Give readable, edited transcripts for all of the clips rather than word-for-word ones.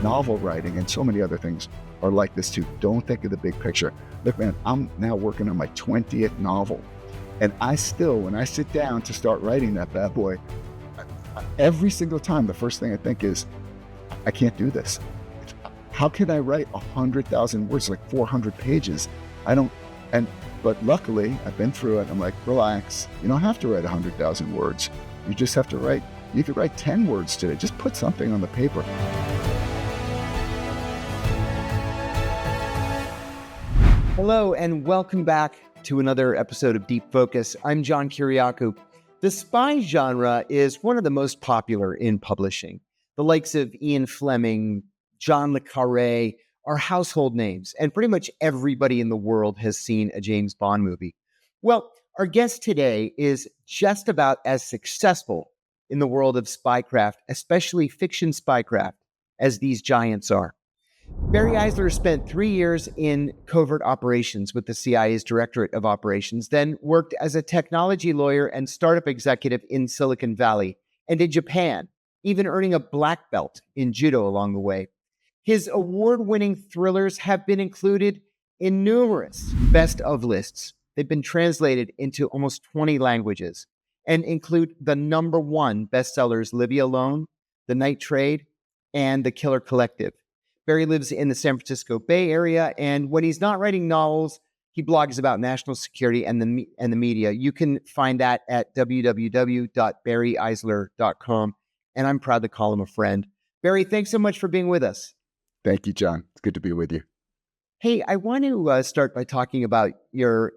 novel writing and so many other things are like this too. Don't think of the big picture. Look, man, I'm now working on my 20th novel. And I still, when I sit down to start writing that bad boy, every single time, the first thing I think is, I can't do this. How can I write 100,000 words, like 400 pages? But luckily, I've been through it. I'm like, relax. You don't have to write 100,000 words. You just have to you could write 10 words today. Just put something on the paper. Hello, and welcome back to another episode of Deep Focus. I'm John Kiriakou. The spy genre is one of the most popular in publishing. The likes of Ian Fleming, John le Carré are household names, and pretty much everybody in the world has seen a James Bond movie. Well, our guest today is just about as successful in the world of spycraft, especially fiction spycraft, as these giants are. Barry Eisler spent 3 years in covert operations with the CIA's Directorate of Operations, then worked as a technology lawyer and startup executive in Silicon Valley and in Japan, even earning a black belt in judo along the way. His award-winning thrillers have been included in numerous best of lists. They've been translated into almost 20 languages and include the #1 bestsellers Livia Lone, The Night Trade, and The Killer Collective. Barry lives in the San Francisco Bay Area, and when he's not writing novels, he blogs about national security and the media. You can find that at www.barryeisler.com, and I'm proud to call him a friend. Barry, thanks so much for being with us. Thank you, John. It's good to be with you. Hey, I want to start by talking about your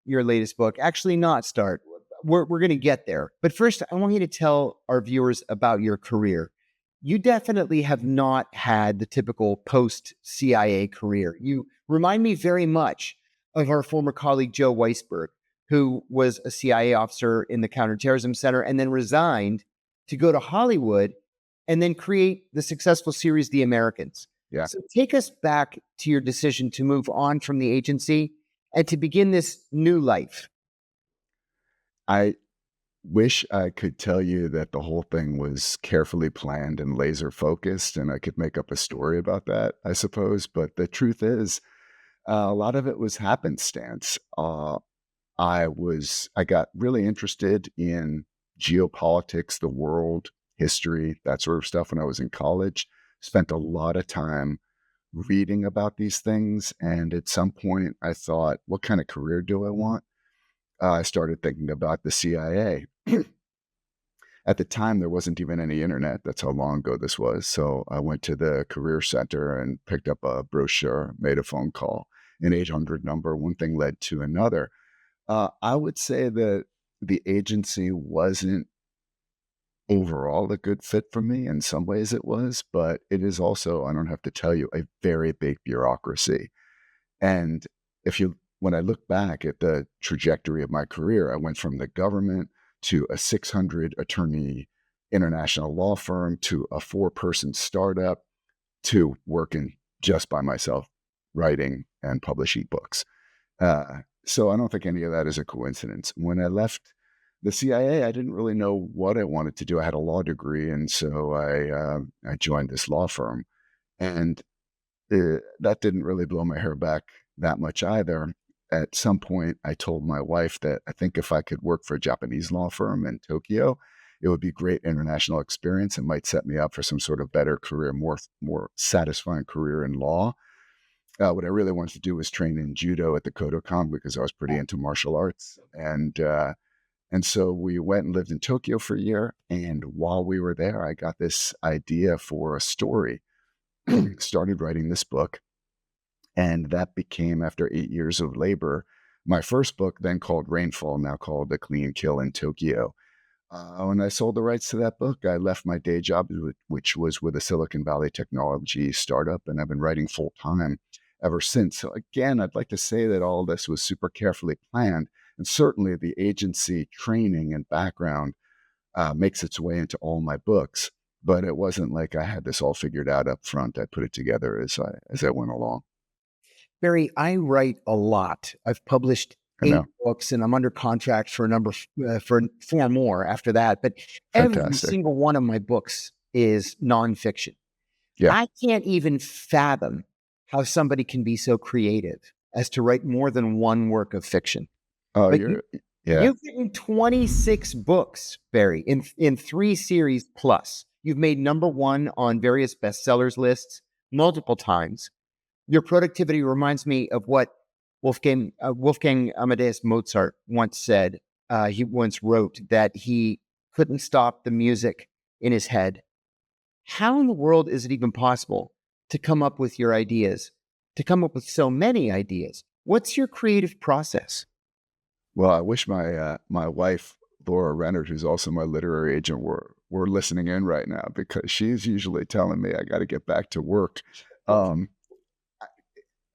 latest book. Actually, not start. We're going to get there. But first, I want you to tell our viewers about your career. You definitely have not had the typical post-CIA career. You remind me very much of our former colleague, Joe Weisberg, who was a CIA officer in the Counterterrorism Center and then resigned to go to Hollywood and then create the successful series, The Americans. Yeah. So take us back to your decision to move on from the agency and to begin this new life. I wish I could tell you that the whole thing was carefully planned and laser focused, and I could make up a story about that, I suppose. But the truth is, a lot of it was happenstance. I got really interested in geopolitics, the world, history, that sort of stuff when I was in college. Spent a lot of time reading about these things. And at some point I thought, what kind of career do I want? I started thinking about the CIA. At the time, there wasn't even any internet. That's how long ago this was. So I went to the Career Center and picked up a brochure, made a phone call, an 800 number. One thing led to another. I would say that the agency wasn't overall a good fit for me. In some ways it was, but it is also, I don't have to tell you, a very big bureaucracy. And when I look back at the trajectory of my career, I went from the government to a 600 attorney international law firm to a 4-person startup to working just by myself, writing and publishing books. So I don't think any of that is a coincidence. When I left the CIA, I didn't really know what I wanted to do. I had a law degree, and so I joined this law firm. And that didn't really blow my hair back that much either. At some point, I told my wife that I think if I could work for a Japanese law firm in Tokyo, it would be great international experience and might set me up for some sort of better career, more satisfying career in law. What I really wanted to do was train in judo at the Kodokan because I was pretty into martial arts. And so we went and lived in Tokyo for a year. And while we were there, I got this idea for a story, started writing this book. And that became, after 8 years of labor, my first book, then called Rainfall, now called The Clean Kill in Tokyo. When I sold the rights to that book, I left my day job, which was with a Silicon Valley technology startup, and I've been writing full time ever since. So again, I'd like to say that all this was super carefully planned, and certainly the agency training and background makes its way into all my books. But it wasn't like I had this all figured out up front. I put it together as I went along. Barry, I write a lot. I've published 8 books, and I'm under contract for for 4 more after that. But Fantastic. Every single one of my books is nonfiction. Yeah. I can't even fathom how somebody can be so creative as to write more than one work of fiction. Oh, Like you, yeah. you've written 26 books, Barry, in 3 series plus. You've made number one on various bestsellers lists multiple times. Your productivity reminds me of what Wolfgang Amadeus Mozart once said. He once wrote that he couldn't stop the music in his head. How in the world is it even possible to come up with your ideas, to come up with so many ideas? What's your creative process? Well, I wish my wife, Laura Rennert, who's also my literary agent, were listening in right now, because she's usually telling me I gotta get back to work. Um,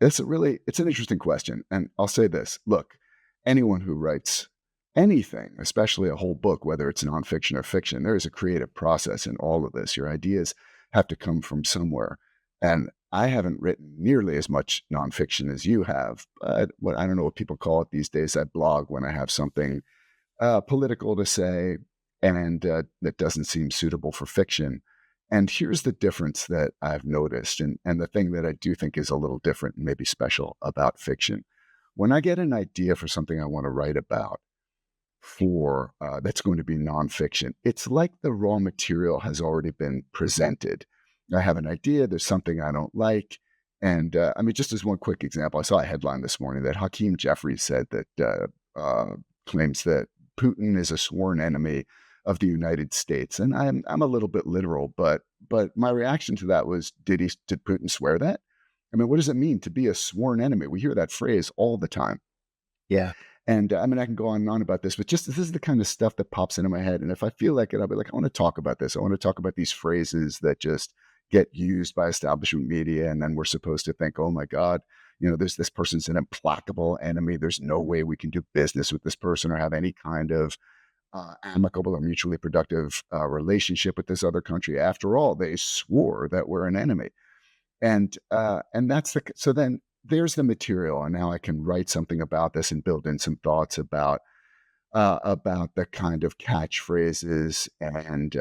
it's an interesting question, and I'll say this: look, anyone who writes anything, especially a whole book, whether it's nonfiction or fiction, there is a creative process in all of this. Your ideas have to come from somewhere, and I haven't written nearly as much nonfiction as you have. But what I don't know what people call it these days. I blog when I have something political to say, and that doesn't seem suitable for fiction. And here's the difference that I've noticed, and the thing that I do think is a little different and maybe special about fiction. When I get an idea for something I want to write about, for that's going to be nonfiction, it's like the raw material has already been presented. I have an idea, there's something I don't like. And I mean, just as one quick example, I saw a headline this morning that Hakeem Jeffries said that claims that Putin is a sworn enemy of the United States. And I'm a little bit literal, but my reaction to that was, did Putin swear that? I mean, what does it mean to be a sworn enemy? We hear that phrase all the time. Yeah. And I mean, I can go on and on about this, but just this is the kind of stuff that pops into my head. And if I feel like it, I'll be like, I want to talk about this. I want to talk about these phrases that just get used by establishment media. And then we're supposed to think, oh my God, this person's an implacable enemy. There's no way we can do business with this person or have any kind of amicable or mutually productive relationship with this other country. After all, they swore that we're an enemy. And that's so then there's the material, and now I can write something about this and build in some thoughts about the kind of catchphrases and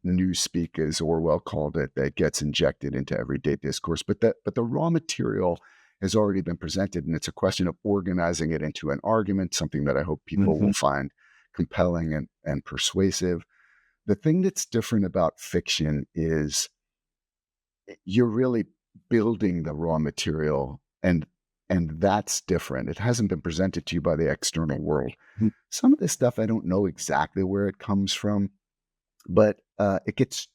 newspeak, as Orwell called it, that gets injected into everyday discourse. But the raw material has already been presented, and it's a question of organizing it into an argument, something that I hope people will find compelling and persuasive. The thing that's different about fiction is you're really building the raw material, and that's different. It hasn't been presented to you by the external world. Some of this stuff I don't know exactly where it comes from, but it gets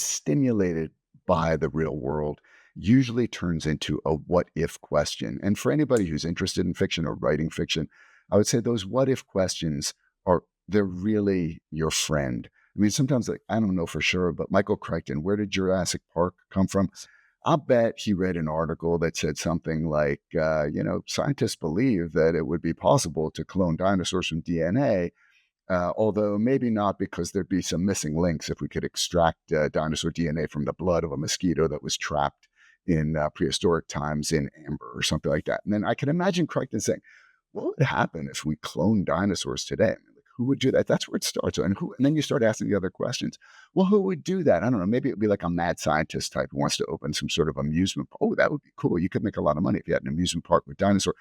stimulated by the real world. Usually turns into a what if question. And for anybody who's interested in fiction or writing fiction, I would say those what if questions they're really your friend. I mean, sometimes, like, I don't know for sure, but Michael Crichton, where did Jurassic Park come from? I'll bet he read an article that said something like, scientists believe that it would be possible to clone dinosaurs from DNA, although maybe not, because there'd be some missing links if we could extract dinosaur DNA from the blood of a mosquito that was trapped in prehistoric times in amber or something like that. And then I can imagine Crichton saying, what would happen if we cloned dinosaurs today? I mean, like, who would do that? That's where it starts. And then you start asking the other questions. Well, who would do that? I don't know. Maybe it would be like a mad scientist type who wants to open some sort of amusement. Oh, that would be cool. You could make a lot of money if you had an amusement park with dinosaurs.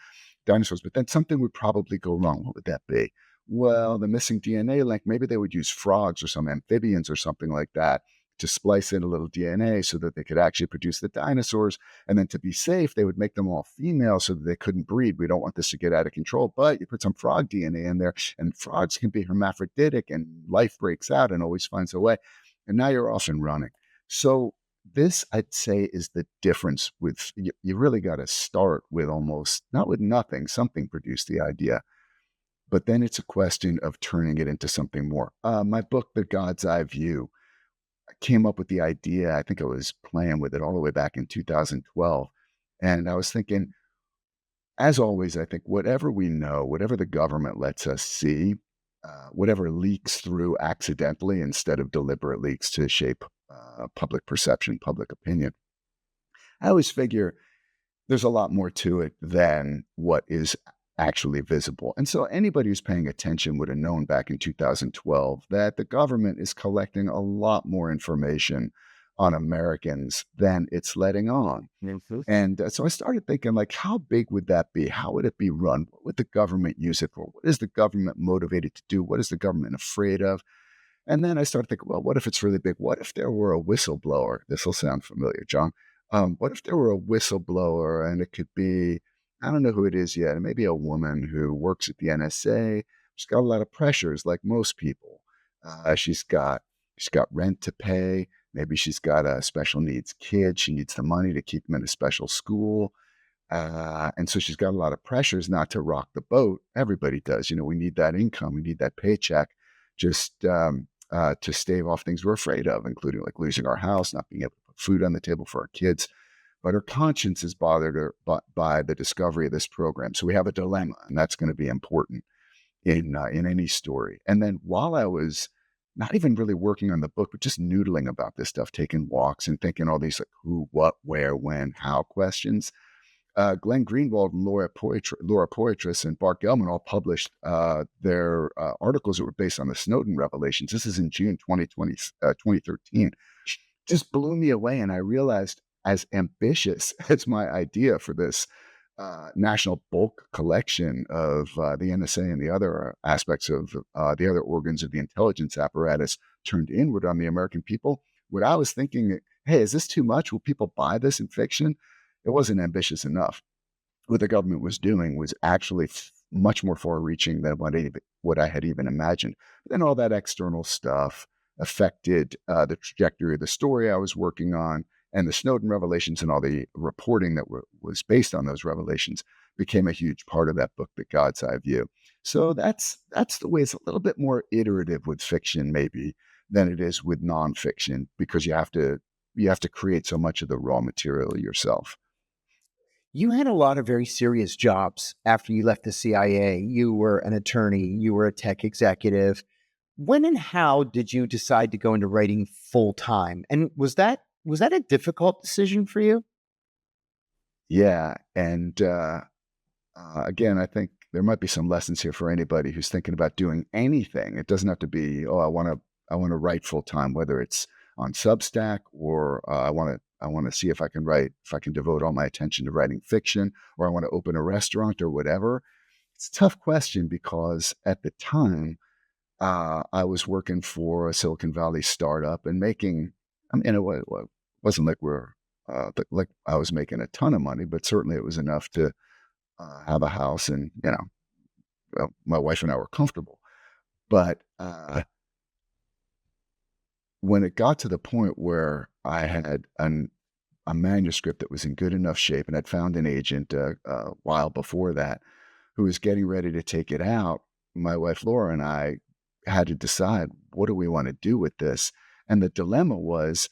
But then something would probably go wrong. What would that be? Well, the missing DNA link, maybe they would use frogs or some amphibians or something like that to splice in a little DNA so that they could actually produce the dinosaurs. And then to be safe, they would make them all female so that they couldn't breed. We don't want this to get out of control, but you put some frog DNA in there, and frogs can be hermaphroditic, and life breaks out and always finds a way. And now you're off and running. So this, I'd say, is the difference with, you really got to start with almost, not with nothing, something produced the idea. But then it's a question of turning it into something more. My book, The God's Eye View, I came up with the idea. I think I was playing with it all the way back in 2012. And I was thinking, as always, I think whatever we know, whatever the government lets us see, whatever leaks through accidentally instead of deliberate leaks to shape public perception, public opinion, I always figure there's a lot more to it than what is actually visible. And so anybody who's paying attention would have known back in 2012 that the government is collecting a lot more information on Americans than it's letting on. Mhm. And so I started thinking, like, how big would that be? How would it be run? What would the government use it for? What is the government motivated to do? What is the government afraid of? And then I started thinking, well, what if it's really big? What if there were a whistleblower? This will sound familiar, John. What if there were a whistleblower and it could be, I don't know who it is yet, maybe a woman who works at the NSA. She's got a lot of pressures, like most people. She's got rent to pay. Maybe she's got a special needs kid. She needs the money to keep him in a special school. And so she's got a lot of pressures not to rock the boat. Everybody does. We need that income. We need that paycheck just to stave off things we're afraid of, including like losing our house, not being able to put food on the table for our kids. But her conscience is bothered her by the discovery of this program. So we have a dilemma, and that's going to be important in any story. And then while I was not even really working on the book, but just noodling about this stuff, taking walks and thinking all these like who, what, where, when, how questions, Glenn Greenwald and Laura Poitras and Bart Gellman all published their articles that were based on the Snowden revelations. This is in June 2013. Just blew me away. And I realized, as ambitious as my idea for this national bulk collection of the NSA and the other aspects of the other organs of the intelligence apparatus turned inward on the American people, what I was thinking, hey, is this too much? Will people buy this in fiction? It wasn't ambitious enough. What the government was doing was actually much more far-reaching than what I had even imagined. But then all that external stuff affected the trajectory of the story I was working on, and the Snowden revelations and all the reporting that was based on those revelations became a huge part of that book, The God's Eye View. So that's the way. It's a little bit more iterative with fiction, maybe, than it is with nonfiction, because you have to create so much of the raw material yourself. You had a lot of very serious jobs after you left the CIA. You were an attorney, you were a tech executive. When and how did you decide to go into writing full time? And was that a difficult decision for you? Yeah, and again, I think there might be some lessons here for anybody who's thinking about doing anything. It doesn't have to be, oh, I want to write full time, whether it's on Substack or I want to see if I can devote all my attention to writing fiction, or I want to open a restaurant or whatever. It's a tough question because at the time I was working for a Silicon Valley startup and making. I mean, it wasn't like like I was making a ton of money, but certainly it was enough to have a house, and well, my wife and I were comfortable. But when it got to the point where I had a manuscript that was in good enough shape, and I'd found an agent a while before that who was getting ready to take it out, my wife Laura and I had to decide, what do we want to do with this? And the dilemma was,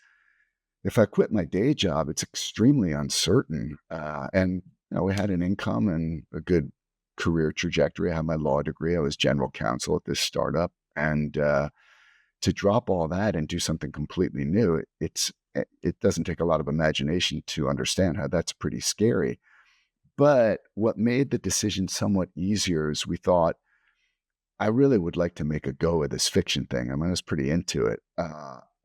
if I quit my day job, it's extremely uncertain. And we had an income and a good career trajectory. I had my law degree. I was general counsel at this startup, and to drop all that and do something completely new, it doesn't take a lot of imagination to understand how that's pretty scary. But what made the decision somewhat easier is we thought, I really would like to make a go of this fiction thing. I mean, I was pretty into it.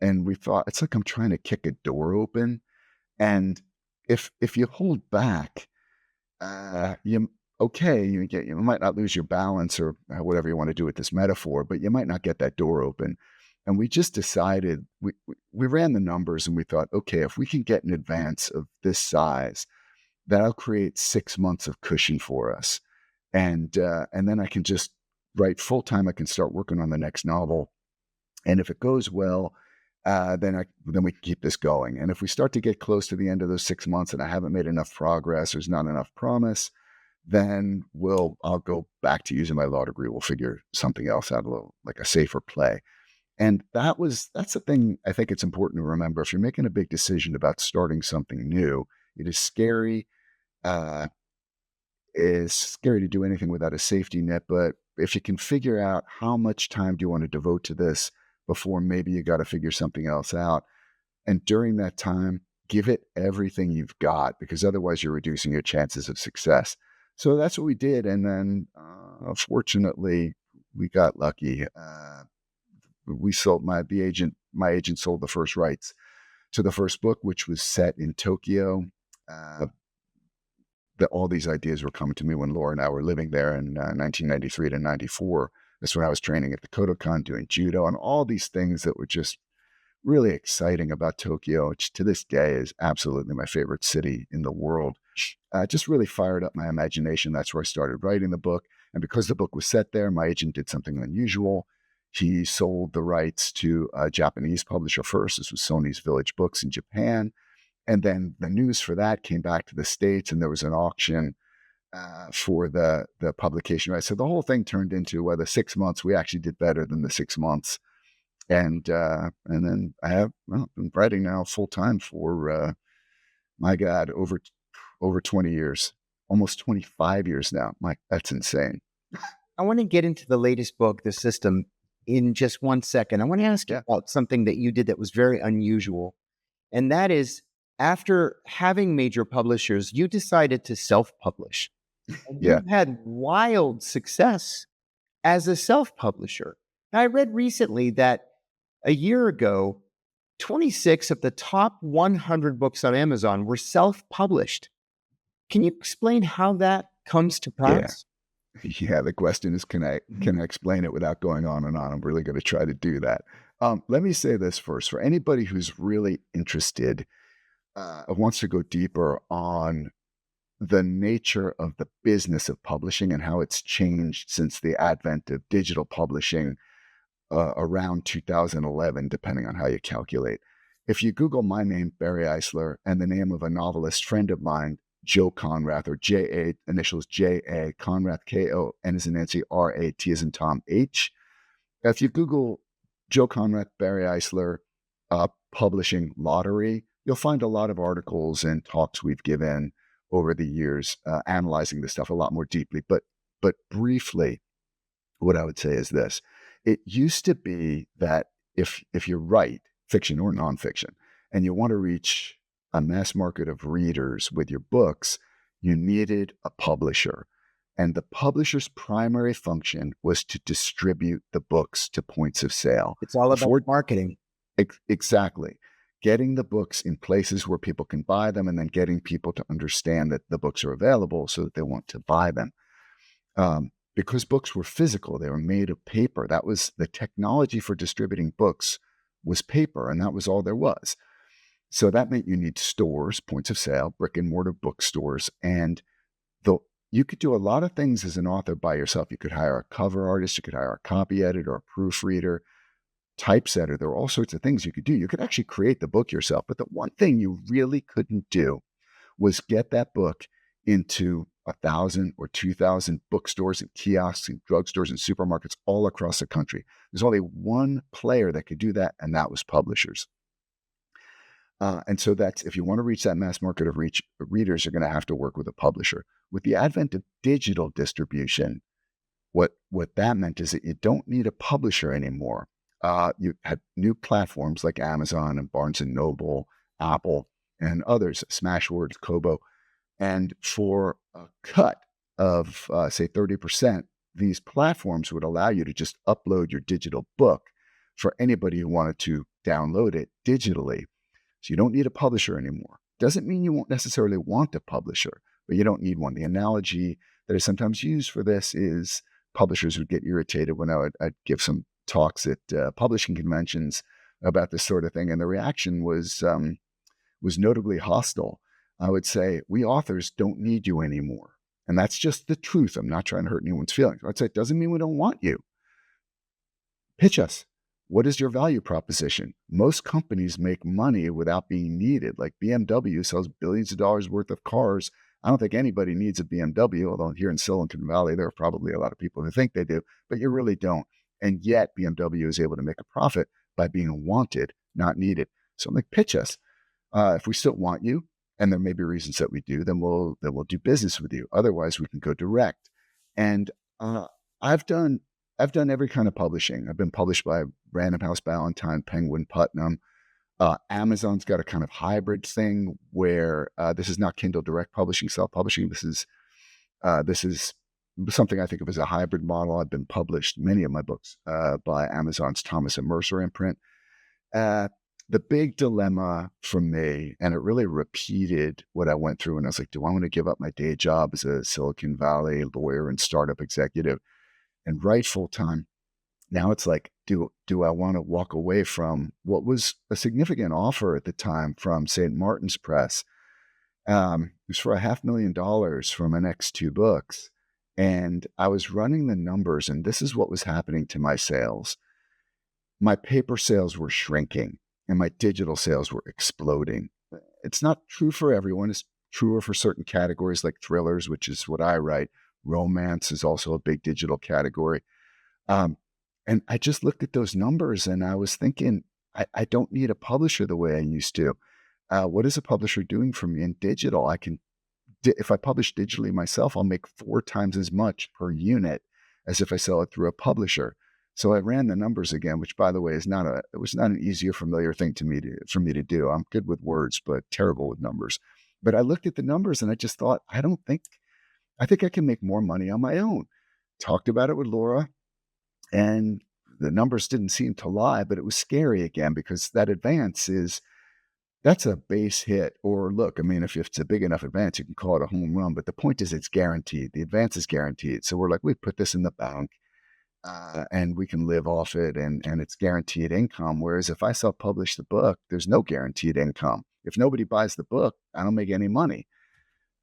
And we thought, it's like I'm trying to kick a door open. And if you hold back, you might not lose your balance or whatever you want to do with this metaphor, but you might not get that door open. And we just decided, we ran the numbers and we thought, okay, if we can get an advance of this size, that'll create 6 months of cushion for us. And then I can just write full time. I can start working on the next novel. And if it goes well, then we can keep this going. And if we start to get close to the end of those 6 months and I haven't made enough progress, there's not enough promise, then I'll go back to using my law degree. We'll figure something else out, a little like a safer play. And that's the thing I think it's important to remember. If you're making a big decision about starting something new, it is scary. Uh, it's scary to do anything without a safety net. But if you can figure out how much time do you want to devote to this before maybe you got to figure something else out, and during that time, give it everything you've got, because otherwise you're reducing your chances of success. So that's what we did. And then, fortunately, we got lucky. We sold my agent sold the first rights to the first book, which was set in Tokyo. Uh, all these ideas were coming to me when Laura and I were living there in 1993 to 94. That's when I was training at the Kodokan, doing judo, and all these things that were just really exciting about Tokyo, which to this day is absolutely my favorite city in the world. Just really fired up my imagination. That's where I started writing the book. And because the book was set there, my agent did something unusual. He sold the rights to a Japanese publisher first. This was Sony's Village Books in Japan. And then the news for that came back to the States, and there was an auction for the publication rights. So the whole thing turned into, well, the 6 months, we actually did better than the 6 months. And then I have been writing now full time for my God, over 20 years, almost 25 years now. That's insane. I want to get into the latest book, The System, in just 1 second. I want to ask you about something that you did that was very unusual. And that is, after having major publishers, you decided to self-publish. And you've had wild success as a self-publisher. Now, I read recently that a year ago, 26 of the top 100 books on Amazon were self-published. Can you explain how that comes to pass? Yeah, the question is, can I explain it without going on and on? I'm really going to try to do that. Let me say this first. For anybody who's really interested, wants to go deeper on the nature of the business of publishing and how it's changed since the advent of digital publishing around 2011, depending on how you calculate. If you Google my name, Barry Eisler, and the name of a novelist friend of mine, Joe Conrath, or J.A., initials J.A., Conrath, K-O-N as in Nancy, R-A-T as in Tom, H. If you Google Joe Conrath, Barry Eisler, publishing lottery, you'll find a lot of articles and talks we've given over the years analyzing this stuff a lot more deeply. But briefly, what I would say is this. It used to be that if you write fiction or nonfiction and you want to reach a mass market of readers with your books, you needed a publisher. And the publisher's primary function was to distribute the books to points of sale. It's all about marketing. Exactly. Getting the books in places where people can buy them, and then getting people to understand that the books are available so that they want to buy them. Because books were physical, they were made of paper. That was the technology for distributing books, was paper, and that was all there was. So that meant you need stores, points of sale, brick and mortar bookstores, and you could do a lot of things as an author by yourself. You could hire a cover artist, you could hire a copy editor, a proofreader, typesetter. There were all sorts of things you could do. You could actually create the book yourself. But the one thing you really couldn't do was get that book into 1,000 or 2,000 bookstores and kiosks and drugstores and supermarkets all across the country. There's only one player that could do that, and that was publishers. And so that's, if you want to reach that mass market of readers, you're going to have to work with a publisher. With the advent of digital distribution, what that meant is that you don't need a publisher anymore. You had new platforms like Amazon and Barnes and Noble, Apple, and others, Smashwords, Kobo. And for a cut of, say, 30%, these platforms would allow you to just upload your digital book for anybody who wanted to download it digitally. So you don't need a publisher anymore. Doesn't mean you won't necessarily want a publisher, but you don't need one. The analogy that is sometimes used for this is publishers would get irritated when I'd give some talks at publishing conventions about this sort of thing, and the reaction was notably hostile. I would say, we authors don't need you anymore. And that's just the truth. I'm not trying to hurt anyone's feelings. I'd say, it doesn't mean we don't want you. Pitch us. What is your value proposition? Most companies make money without being needed. Like BMW sells billions of dollars worth of cars. I don't think anybody needs a BMW, although here in Silicon Valley, there are probably a lot of people who think they do, but you really don't. And yet BMW is able to make a profit by being wanted, not needed. So I'm like, pitch us. If we still want you, and there may be reasons that we do, then we'll do business with you. Otherwise, we can go direct. And I've done every kind of publishing. I've been published by Random House, Ballantine, Penguin, Putnam. Amazon's got a kind of hybrid thing where this is not Kindle Direct Publishing, self-publishing. This is something I think of as a hybrid model. I've been published, many of my books, by Amazon's Thomas and Mercer imprint. the big dilemma for me, and it really repeated what I went through, and I was like, do I want to give up my day job as a Silicon Valley lawyer and startup executive and write full time? Now it's like, do I want to walk away from what was a significant offer at the time from St. Martin's Press? It was for $500,000 for my next two books. And I was running the numbers, and this is what was happening to my sales. My paper sales were shrinking and my digital sales were exploding. It's not true for everyone. It's truer for certain categories like thrillers, which is what I write. Romance is also a big digital category. Um, and I just looked at those numbers and I was thinking, I don't need a publisher the way I used to. What is a publisher doing for me in digital? If I publish digitally myself, I'll make 4 times as much per unit as if I sell it through a publisher. So I ran the numbers again, which, by the way, it was not an easy or familiar thing for me to do. I'm good with words, but terrible with numbers. But I looked at the numbers and I just thought, I think I can make more money on my own. Talked about it with Laura, and the numbers didn't seem to lie, but it was scary again because that's a base hit. Or look, I mean, if it's a big enough advance, you can call it a home run, but the point is it's guaranteed. The advance is guaranteed. So we're like, we put this in the bank. And we can live off it, and it's guaranteed income. Whereas if I self-publish the book, there's no guaranteed income. If nobody buys the book, I don't make any money.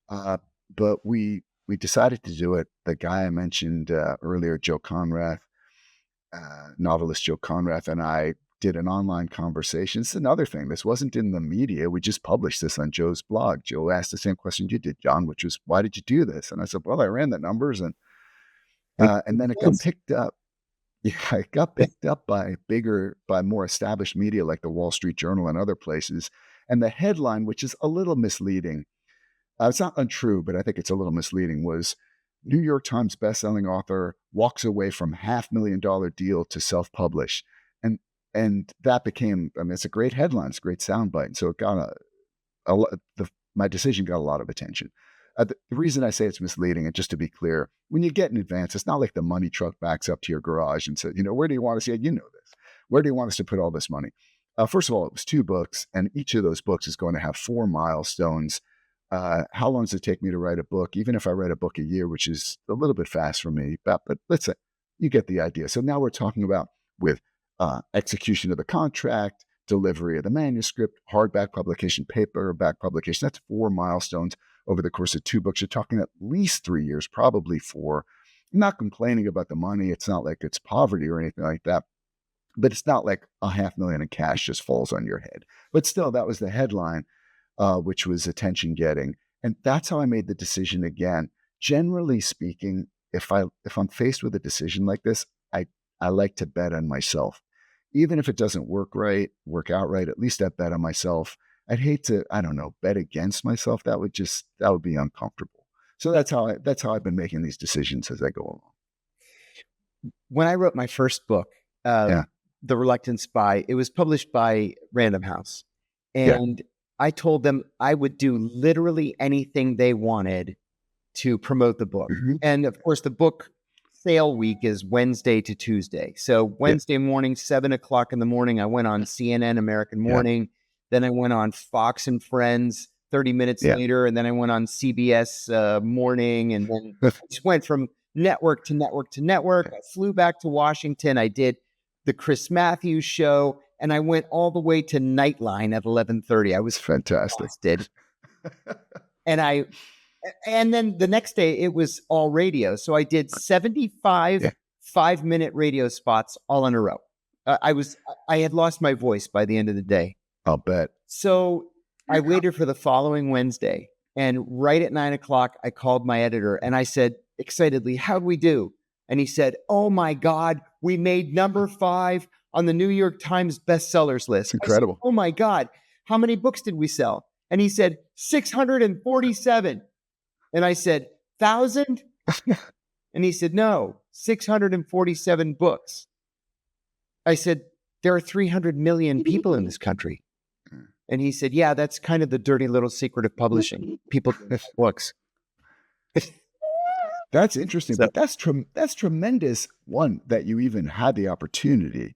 But we decided to do it. The guy I mentioned earlier, Joe Conrath, novelist Joe Conrath, and I did an online conversation. It's another thing. This wasn't in the media. We just published this on Joe's blog. Joe asked the same question you did, John, which was, why did you do this? And I said, well, I ran the numbers and then it got picked up. Yeah, it got picked up by more established media like the Wall Street Journal and other places. And the headline, which is a little misleading, it's not untrue, but I think it's a little misleading, was New York Times bestselling author walks away from $500,000 deal to self-publish. And that became, I mean, it's a great headline. It's a great soundbite. And so it got my decision got a lot of attention. The reason I say it's misleading, and just to be clear, when you get in advance, it's not like the money truck backs up to your garage and says, where do you want us? Yeah, you know this. Where do you want us to put all this money? First of all, it was 2 books, and each of those books is going to have 4 milestones. How long does it take me to write a book? Even if I write a book a year, which is a little bit fast for me, but let's say you get the idea. So now we're talking about with execution of the contract, delivery of the manuscript, hardback publication, paperback publication. That's 4 milestones over the course of 2 books. You're talking at least 3 years, probably 4. I'm not complaining about the money. It's not like it's poverty or anything like that, but it's not like $500,000 in cash just falls on your head. But still, that was the headline, which was attention getting. And that's how I made the decision again. Generally speaking, if I'm faced with a decision like this, I like to bet on myself. Even if it doesn't work out right, at least I bet on myself. I'd hate to, I don't know, bet against myself. That would be uncomfortable. So that's how I've been making these decisions as I go along. When I wrote my first book, The Reluctant Spy, it was published by Random House. And I told them I would do literally anything they wanted to promote the book. Mm-hmm. And of course, the book sale week is Wednesday to Tuesday. So Wednesday morning, 7:00 in the morning, I went on CNN American Morning. Then I went on Fox and Friends 30 minutes later. And then I went on CBS Morning. And then I just went from network to network to network. I flew back to Washington. I did the Chris Matthews show. And I went all the way to Nightline at 11:30. I was fantastic. And then the next day it was all radio. So I did 75 5-minute radio spots all in a row. I had lost my voice by the end of the day. I'll bet. So I waited for the following Wednesday, and right at 9:00, I called my editor and I said excitedly, "How'd we do?" And he said, "Oh my God, we made number 5 on the New York Times bestsellers list." Incredible. I said, "Oh my God, how many books did we sell?" And he said, 647. And I said, 1,000? And he said, no, 647 books. I said, there are 300 million people in this country. And he said, yeah, that's kind of the dirty little secret of publishing. People books. That's interesting, but that's tremendous. One, that you even had the opportunity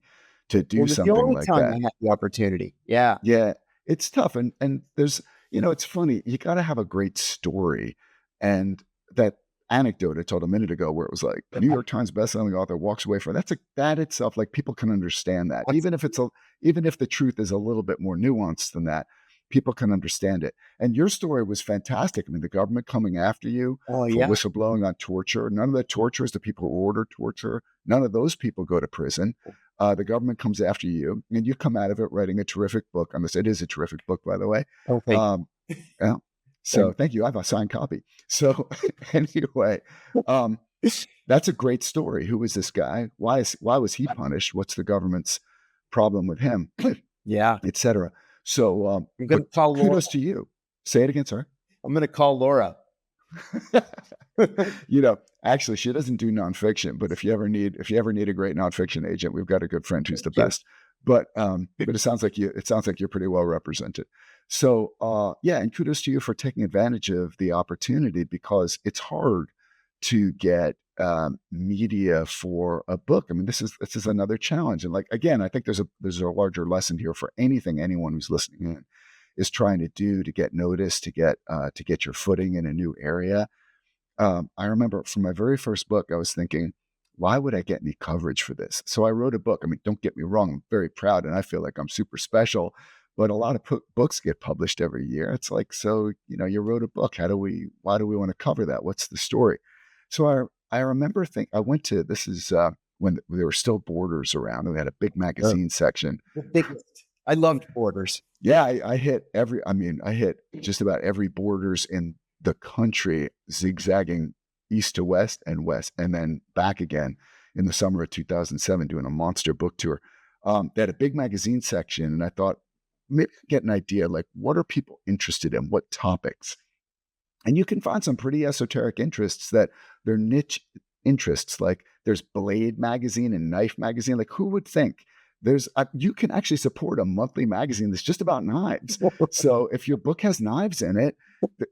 to do It was the something only like time I that. had the opportunity. Yeah. Yeah, it's tough, and there's it's funny, you gotta have a great story, and that anecdote I told a minute ago where it was like, New York Times bestselling author walks away from that itself, like, people can understand that. Even if the truth is a little bit more nuanced than that, people can understand it, and your story was fantastic. I mean, the government coming after you Oh, for yeah. whistleblowing on torture, none of the torturers, the people who order torture, none of those people go to prison. The government comes after you, and you come out of it writing a terrific book on this. It is a terrific book, by the way. Oh, thank Um, yeah. So you. thank you. I have a signed copy. So anyway, um, that's a great story. Who is this guy? Why was he punished? What's the government's problem with him, Yeah. etc. So, I'm going but to call Laura. kudos to you. Say it again, sorry. I'm going to call Laura. Actually, she doesn't do nonfiction, but if you ever need a great nonfiction agent, we've got a good friend who's the Thank you. best. But it sounds like you're pretty well represented. So yeah, and kudos to you for taking advantage of the opportunity, because it's hard to get media for a book. I mean, this is another challenge, and like, again, I think there's a larger lesson here for anyone who's listening in is trying to do to get noticed, to get your footing in a new area. I remember from my very first book, I was thinking, why would I get any coverage for this? So I wrote a book. I mean, don't get me wrong, I'm very proud and I feel like I'm super special, but a lot of books get published every year. It's like, so, you wrote a book. Why do we want to cover that? What's the story? So I remember I went to, this is when there were still Borders around, and we had a big magazine section. The biggest. I loved Borders. Yeah, I hit just about every Borders in the country, zigzagging east to west, and then back again in the summer of 2007, doing a monster book tour. They had a big magazine section, and I thought, maybe I get an idea, like, what are people interested in? What topics? And you can find some pretty esoteric interests that they're niche interests. Like, there's Blade magazine and Knife magazine. Like, who would think you can actually support a monthly magazine that's just about knives. So if your book has knives in it,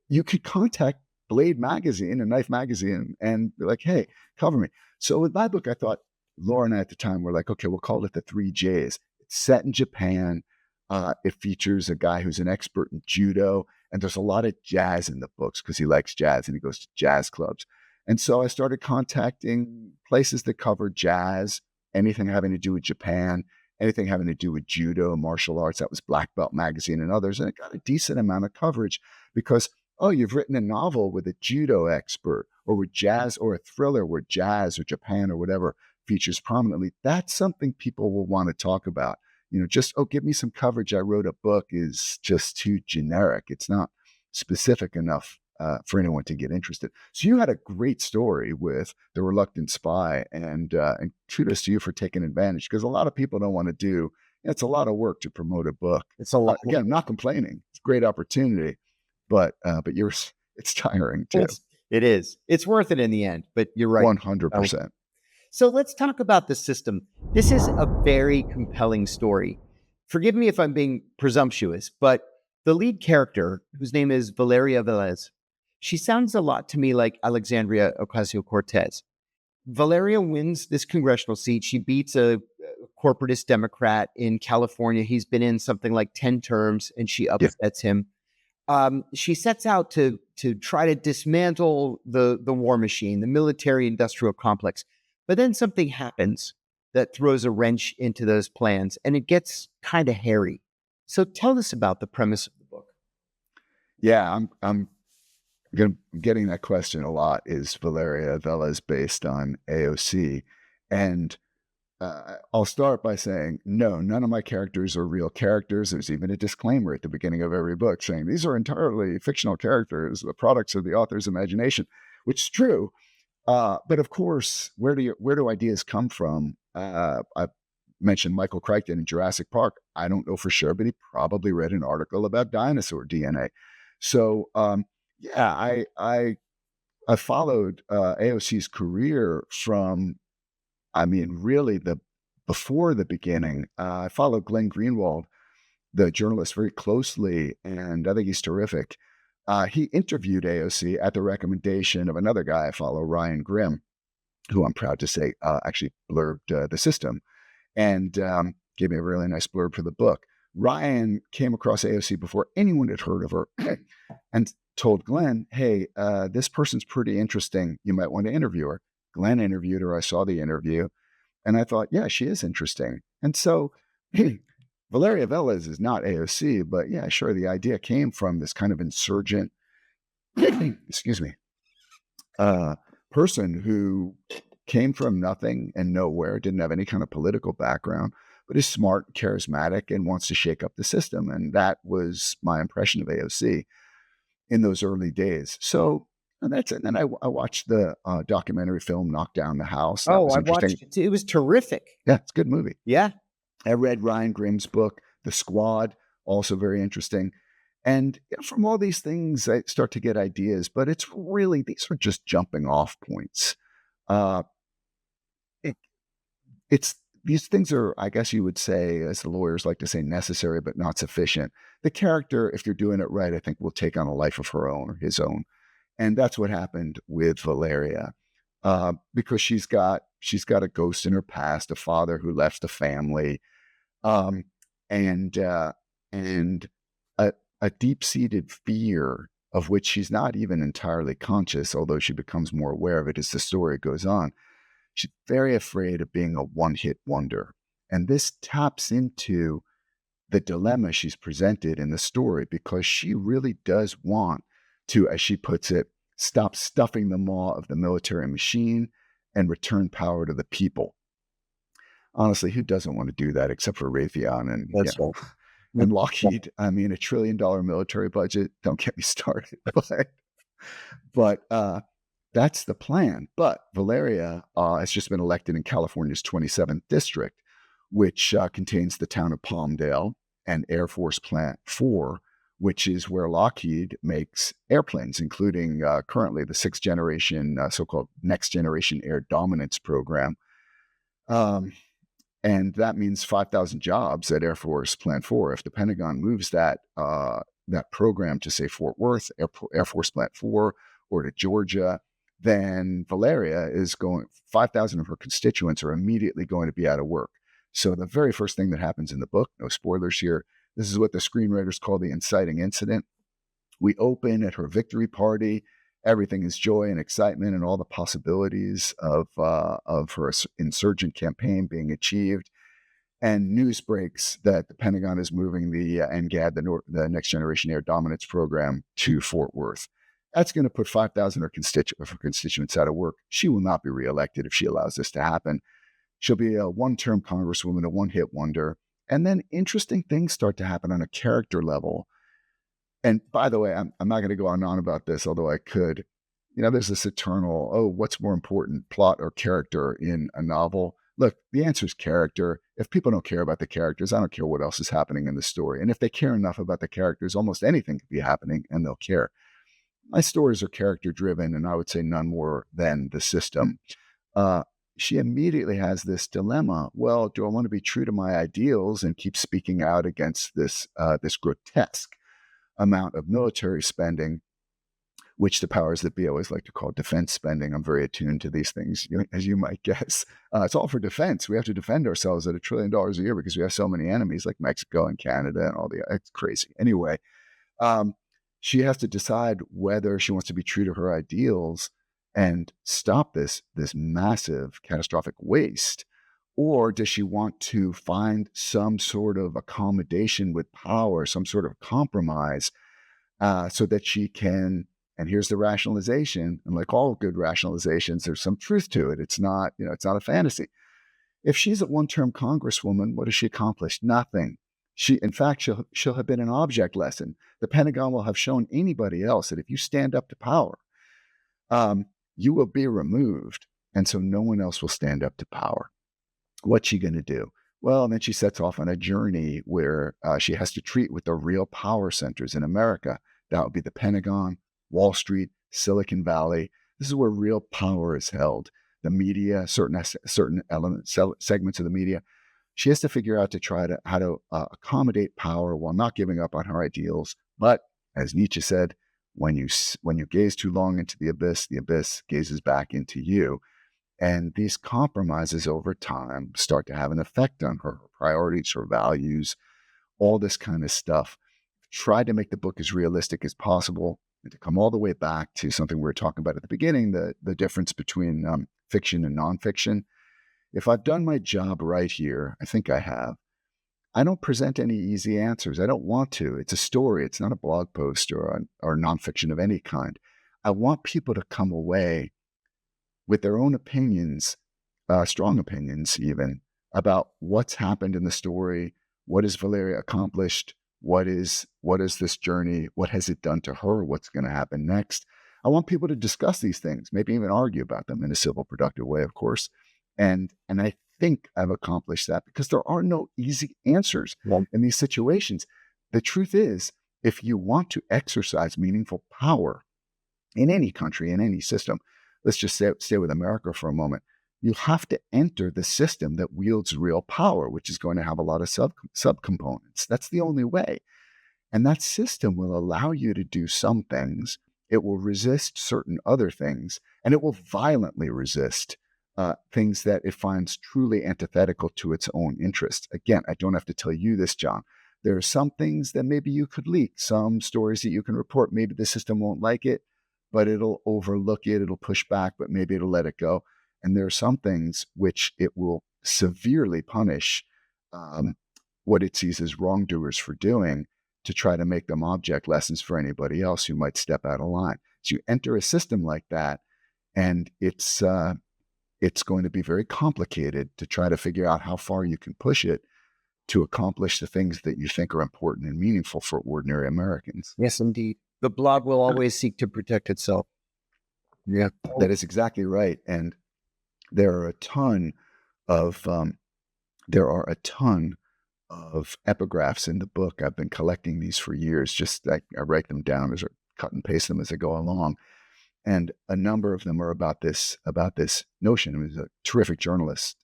you could contact Blade magazine and Knife magazine and be like, hey, cover me. So with my book, I thought, Laura and I at the time were like, okay, we'll call it the 3Js. It's set in Japan. It features a guy who's an expert in judo, and there's a lot of jazz in the books because he likes jazz and he goes to jazz clubs. And so I started contacting places that cover jazz, anything having to do with Japan, anything having to do with judo, martial arts. That was Black Belt magazine and others. And it got a decent amount of coverage because, oh, you've written a novel with a judo expert, or with jazz, or a thriller where jazz or Japan or whatever features prominently. That's something people will want to talk about. Just, oh, give me some coverage. I wrote a book is just too generic. It's not specific enough for anyone to get interested. So you had a great story with TheReluctant Spy, and kudos to you for taking advantage, because a lot of people don't want to do. It's a lot of work to promote a book. It's a lot. Again, I'm not complaining. It's a great opportunity, but it's tiring too. It is. It's worth it in the end. But you're right. 100%. So let's talk about the system. This is a very compelling story. Forgive me if I'm being presumptuous, but the lead character, whose name is Valyria Velez, she sounds a lot to me like Alexandria Ocasio-Cortez. Valyria wins this congressional seat. She beats a corporatist Democrat in California. He's been in something like 10 terms, and she upsets him. She sets out to try to dismantle the war machine, the military-industrial complex. But then something happens that throws a wrench into those plans, and it gets kind of hairy. So tell us about the premise of the book. Yeah, I'm getting that question a lot. Is Valyria Velez based on AOC? And I'll start by saying, no, none of my characters are real characters. There's even a disclaimer at the beginning of every book saying these are entirely fictional characters, the products of the author's imagination, which is true. But of course, where do ideas come from? I mentioned Michael Crichton in Jurassic Park. I don't know for sure, but he probably read an article about dinosaur DNA. So yeah, I followed AOC's career from, really before the beginning. I followed Glenn Greenwald, the journalist, very closely, and I think he's terrific. He interviewed AOC at the recommendation of another guy I follow, Ryan Grimm, who I'm proud to say actually blurbed the system. And gave me a really nice blurb for the book. Ryan came across AOC before anyone had heard of her and told Glenn, hey, this person's pretty interesting. You might want to interview her. Glenn interviewed her. I saw the interview. And I thought, yeah, she is interesting. And so Valyria Velez is not AOC, but yeah, sure, the idea came from this kind of insurgent, excuse me, person who came from nothing and nowhere, didn't have any kind of political background, but is smart, charismatic, and wants to shake up the system. And that was my impression of AOC in those early days. So and that's it. And then I watched the documentary film Knock Down the House. That was I interesting. watched it. It was terrific. Yeah, it's a good movie. Yeah. I read Ryan Grimm's book, The Squad, also very interesting. And from all these things, I start to get ideas, but it's really, these are just jumping off points. These things are, I guess you would say, as the lawyers like to say, necessary, but not sufficient. The character, if you're doing it right, I think will take on a life of her own or his own. And that's what happened with Valyria, because she's got a ghost in her past, a father who left the family, and a deep-seated fear of which she's not even entirely conscious, although she becomes more aware of it as the story goes on. She's very afraid of being a one-hit wonder. And this taps into the dilemma she's presented in the story, because she really does want to, as she puts it, stop stuffing the maw of the military machine and return power to the people. Honestly, who doesn't want to do that except for Raytheon and, and Lockheed? I mean, $1 trillion military budget, don't get me started. But that's the plan. But Valyria has just been elected in California's 27th district, which contains the town of Palmdale and Air Force Plant 4, which is where Lockheed makes airplanes, including currently the 6th generation, so-called Next Generation Air Dominance program. And that means 5,000 jobs at Air Force Plant 4. If the Pentagon moves that program to, say, Fort Worth, Air Force Plant 4, or to Georgia, then Valyria is going, 5,000 of her constituents are immediately going to be out of work. So the very first thing that happens in the book, no spoilers here, this is what the screenwriters call the inciting incident. We open at her victory party. Everything is joy and excitement and all the possibilities of her insurgent campaign being achieved. And news breaks that the Pentagon is moving the NGAD, the Next Generation Air Dominance program, to Fort Worth. That's going to put 5,000 of her constituents out of work. She will not be reelected if she allows this to happen. She'll be a one-term congresswoman, a one-hit wonder. And then interesting things start to happen on a character level. And by the way, I'm not going to go on and on about this, although I could. There's this eternal, what's more important, plot or character in a novel? Look, the answer is character. If people don't care about the characters, I don't care what else is happening in the story. And if they care enough about the characters, almost anything could be happening and they'll care. My stories are character-driven, and I would say none more than the system. She immediately has this dilemma. Well, do I want to be true to my ideals and keep speaking out against this grotesque amount of military spending, which the powers that be always like to call defense spending? I'm very attuned to these things, as you might guess. It's all for defense. We have to defend ourselves at $1 trillion a year because we have so many enemies like Mexico and Canada and all it's crazy. Anyway, she has to decide whether she wants to be true to her ideals and stop this massive catastrophic waste, or does she want to find some sort of accommodation with power, some sort of compromise, so that she can, and here's the rationalization, and like all good rationalizations, there's some truth to it. It's not, it's not a fantasy. If she's a one-term congresswoman, what has she accomplished? Nothing. In fact, she'll have been an object lesson. The Pentagon will have shown anybody else that if you stand up to power, you will be removed. And so no one else will stand up to power. What's she going to do? Well, then she sets off on a journey where she has to treat with the real power centers in America. That would be the Pentagon, Wall Street, Silicon Valley. This is where real power is held. The media, certain elements, segments of the media. She has to figure out how to accommodate power while not giving up on her ideals. But as Nietzsche said, when you gaze too long into the abyss gazes back into you. And these compromises over time start to have an effect on her priorities, her values, all this kind of stuff. Try to make the book as realistic as possible and to come all the way back to something we were talking about at the beginning, the difference between fiction and nonfiction. If I've done my job right here, I think I have. I don't present any easy answers. I don't want to. It's a story. It's not a blog post or nonfiction of any kind. I want people to come away with their own opinions, strong opinions even, about what's happened in the story, what has Valyria accomplished, what is this journey, what has it done to her, what's going to happen next. I want people to discuss these things, maybe even argue about them in a civil, productive way, of course. And I think I've accomplished that because there are no easy answers in these situations. The truth is, if you want to exercise meaningful power in any country, in any system, let's just stay with America for a moment, you have to enter the system that wields real power, which is going to have a lot of subcomponents. That's the only way. And that system will allow you to do some things. It will resist certain other things, and it will violently resist things that it finds truly antithetical to its own interest. Again, I don't have to tell you this, John. There are some things that maybe you could leak, some stories that you can report. Maybe the system won't like it, but it'll overlook it. It'll push back, but maybe it'll let it go. And there are some things which it will severely punish what it sees as wrongdoers for doing to try to make them object lessons for anybody else who might step out of line. So you enter a system like that, and it's going to be very complicated to try to figure out how far you can push it to accomplish the things that you think are important and meaningful for ordinary Americans. Yes, indeed. The blog will always seek to protect itself. Yeah, that is exactly right. And there are a ton of epigraphs in the book. I've been collecting these for years. Just I write them down or cut and paste them as I go along. And a number of them are about this notion. It was a terrific journalist,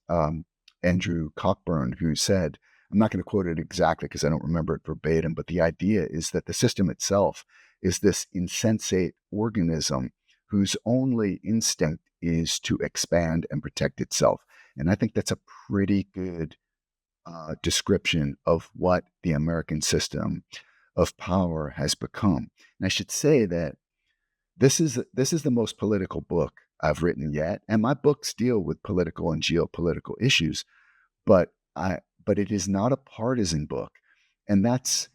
Andrew Cockburn, who said, I'm not going to quote it exactly because I don't remember it verbatim, but the idea is that the system itself is this insensate organism whose only instinct is to expand and protect itself. And I think that's a pretty good description of what the American system of power has become. And I should say that this is the most political book I've written yet, and my books deal with political and geopolitical issues, but it is not a partisan book, and the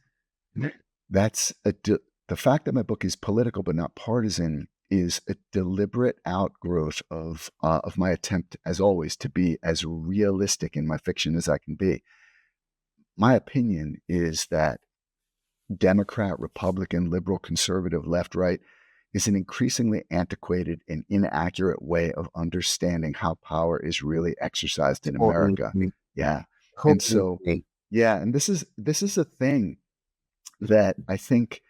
fact that my book is political but not partisan is a deliberate outgrowth of my attempt, as always, to be as realistic in my fiction as I can be. My opinion is that Democrat, Republican, liberal, conservative, left, right is an increasingly antiquated and inaccurate way of understanding how power is really exercised in America. Yeah. And so, yeah, and this is a thing that I think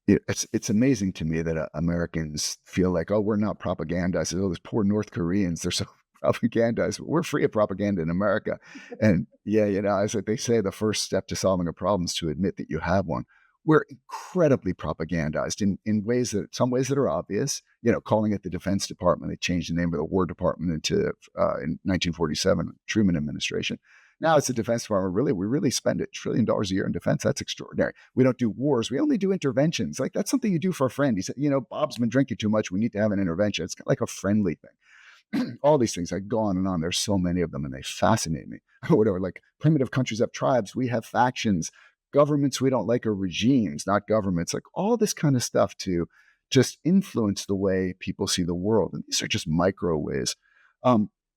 it's amazing to me that Americans feel like, oh, we're not propagandized. Oh, those poor North Koreans, they're so propagandized. We're free of propaganda in America. And yeah, as they say, the first step to solving a problem is to admit that you have one. We're incredibly propagandized in some ways that are obvious. Calling it the Defense Department, they changed the name of the War Department in 1947, Truman administration. Now it's the Defense Department. We really spend $1 trillion a year in defense. That's extraordinary. We don't do wars. We only do interventions. Like, that's something you do for a friend. He said, Bob's been drinking too much. We need to have an intervention. It's kind of like a friendly thing. All these things, I go on and on. There's so many of them, and they fascinate me. Whatever, like primitive countries have tribes. We have factions. Governments we don't like are regimes, not governments. Like, all this kind of stuff to just influence the way people see the world. And these are just micro ways.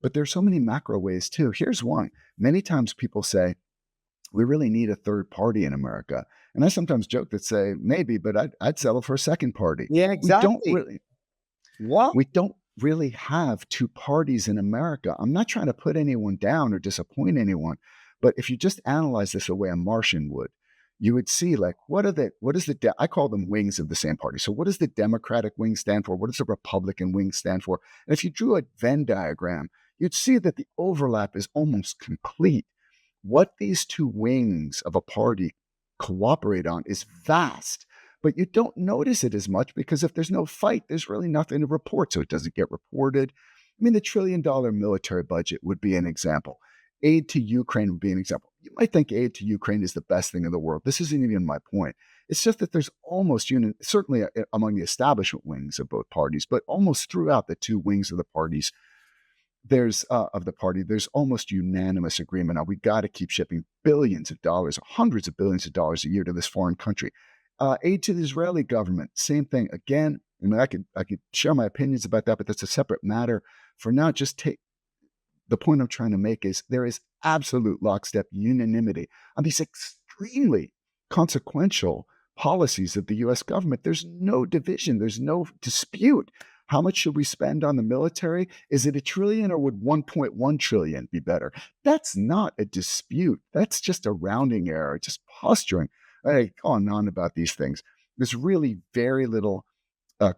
But there's so many macro ways too. Here's one. Many times people say, we really need a third party in America. And I sometimes joke that say, maybe, but I'd settle for a second party. Yeah, exactly. We don't really have two parties in America. I'm not trying to put anyone down or disappoint anyone, but if you just analyze this the way a Martian would, you would see, like, I call them wings of the same party. So what does the Democratic wing stand for? What does the Republican wing stand for? And if you drew a Venn diagram, you'd see that the overlap is almost complete. What these two wings of a party cooperate on is vast, but you don't notice it as much because if there's no fight, there's really nothing to report. So it doesn't get reported. I mean, the $1 trillion military budget would be an example. Aid to Ukraine would be an example. You might think aid to Ukraine is the best thing in the world. This isn't even my point. It's just that there's almost certainly among the establishment wings of both parties, but almost throughout the two wings of the parties, there's almost unanimous agreement on we got to keep shipping billions of dollars, hundreds of billions of dollars a year to this foreign country. Aid to the Israeli government, same thing. Again, I mean, I could share my opinions about that, but that's a separate matter. For now, just take the point I'm trying to make is there is absolute lockstep unanimity on these extremely consequential policies of the US government. There's no division, there's no dispute. How much should we spend on the military? Is it $1 trillion or would 1.1 trillion be better? That's not a dispute. That's just a rounding error, just posturing. I go on about these things. There's really very little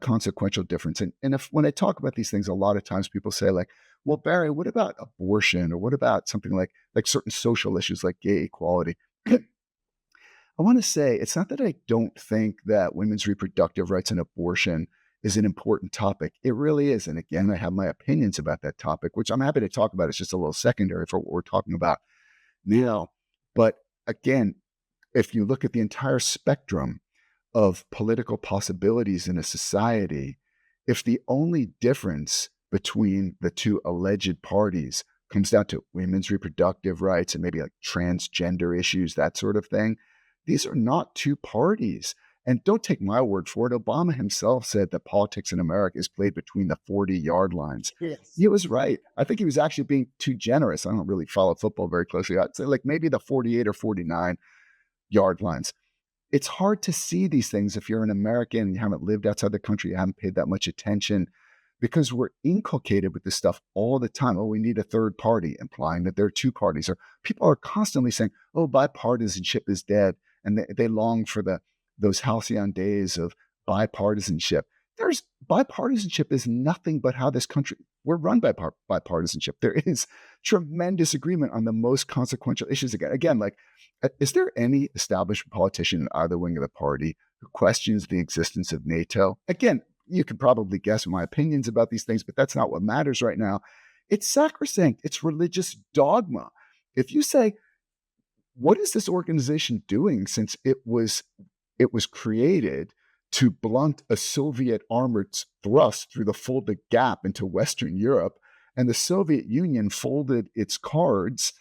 consequential difference. And if when I talk about these things, a lot of times people say like, well, Barry, what about abortion? Or what about something like certain social issues like gay equality? I want to say it's not that I don't think that women's reproductive rights and abortion is an important topic. It really is. And again, I have my opinions about that topic, which I'm happy to talk about. It's just a little secondary for what we're talking about now. But again, if you look at the entire spectrum of political possibilities in a society, if the only difference between the two alleged parties comes down to women's reproductive rights and maybe like transgender issues, that sort of thing, these are not two parties. And don't take my word for it. Obama himself said that politics in America is played between the 40-yard lines. Yes. He was right. I think he was actually being too generous. I don't really follow football very closely. I'd say like maybe the 48 or 49-yard lines. It's hard to see these things if you're an American and you haven't lived outside the country, you haven't paid that much attention, because we're inculcated with this stuff all the time. Oh, we need a third party, implying that there are two parties. Or people are constantly saying, oh, bipartisanship is dead. And they long for those halcyon days of bipartisanship. Bipartisanship is nothing but how this country, we're run by bipartisanship. There is tremendous agreement on the most consequential issues. Again, like, is there any established politician in either wing of the party who questions the existence of NATO? Again, you can probably guess my opinions about these things, but that's not what matters right now. It's sacrosanct. It's religious dogma. If you say, what is this organization doing since it was created to blunt a Soviet armored thrust through the Fulda Gap into Western Europe, and the Soviet Union folded its cards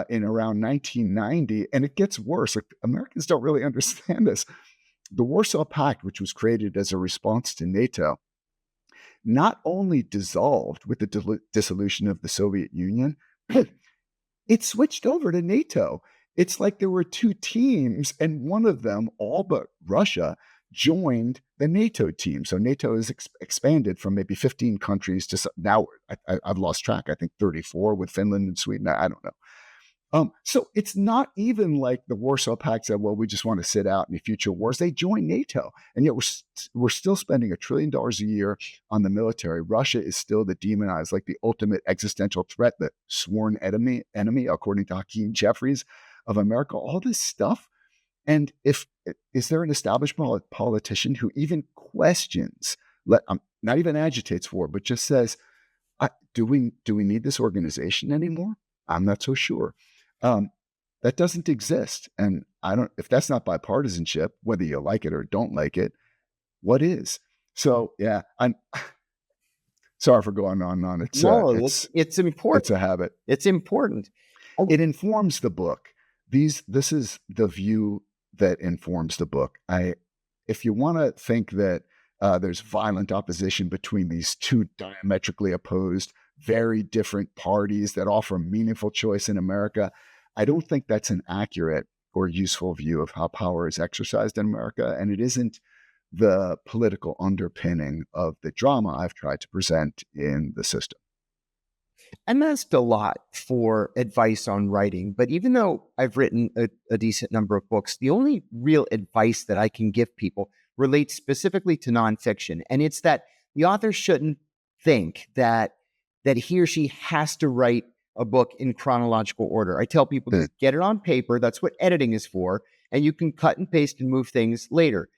in around 1990, and it gets worse. Like, Americans don't really understand this. The Warsaw Pact, which was created as a response to NATO, not only dissolved with the dissolution of the Soviet Union, it switched over to NATO. It's like there were two teams, and one of them, all but Russia, joined the NATO team. So NATO has expanded from maybe 15 countries to now, I've lost track, I think 34 with Finland and Sweden. I don't know. So it's not even like the Warsaw Pact said, well, we just want to sit out any future wars. They joined NATO, and yet we're still spending $1 trillion a year on the military. Russia is still the demonized, like the ultimate existential threat, the sworn enemy, according to Hakeem Jeffries of America, all this stuff. And is there an establishment politician who even questions, not even agitates for, but just says, do we need this organization anymore? I'm not so sure. That doesn't exist. And if that's not bipartisanship, whether you like it or don't like it, what is? So yeah, I'm sorry for going on and on. It's important. It's a habit. It's important. It informs the book. This is the view that informs the book. If you want to think that there's violent opposition between these two diametrically opposed, very different parties that offer meaningful choice in America, I don't think that's an accurate or useful view of how power is exercised in America. And it isn't the political underpinning of the drama I've tried to present in the system. I'm asked a lot for advice on writing, but even though I've written a decent number of books, the only real advice that I can give people relates specifically to nonfiction. And it's that the author shouldn't think that he or she has to write a book in chronological order. I tell people to get it on paper. That's what editing is for. And you can cut and paste and move things later.